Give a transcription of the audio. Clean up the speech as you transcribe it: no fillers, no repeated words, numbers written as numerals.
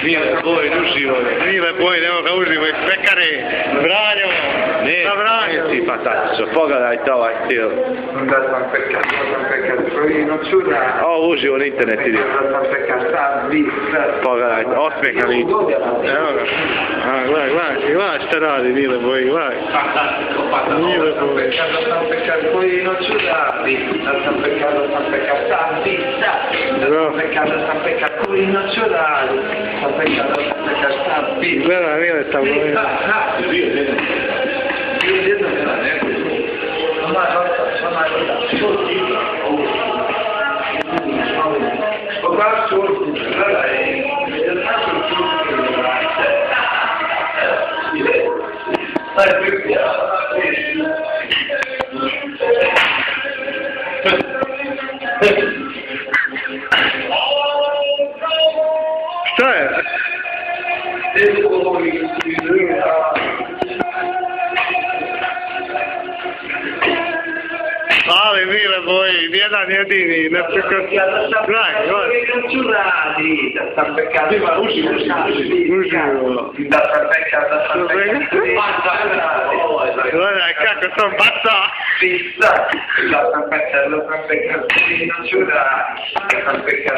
Mile Boj, uživo je. Mile Boj, evo ga uživo je, pekare, Vranjevo, na Vranjevo. Ne, fantastično, pogledajte ovaj stil. Da sam pekar svojino čuda. Ovo uživo na internet ide. Da sam pekar sad, vi, sve. Pogledajte, osmijeha lice. Evo ga. Gledaj šta radi Mile Boj, gledaj. Mile Boj. Da sam pekar svojino čuda. Da sam pekar sad, vi, sve. Da sam pekar svojino čuda. Da sam pekar sad, vi. Gledaj Mile tamo. Šta je? Ali Mile Boj, nijedan jedini, ne preko... Gledaj, Da sam pekar... uživo. Da sam pekar... Gledaj kako sam baca. Da sam pekar... Da sam pekar...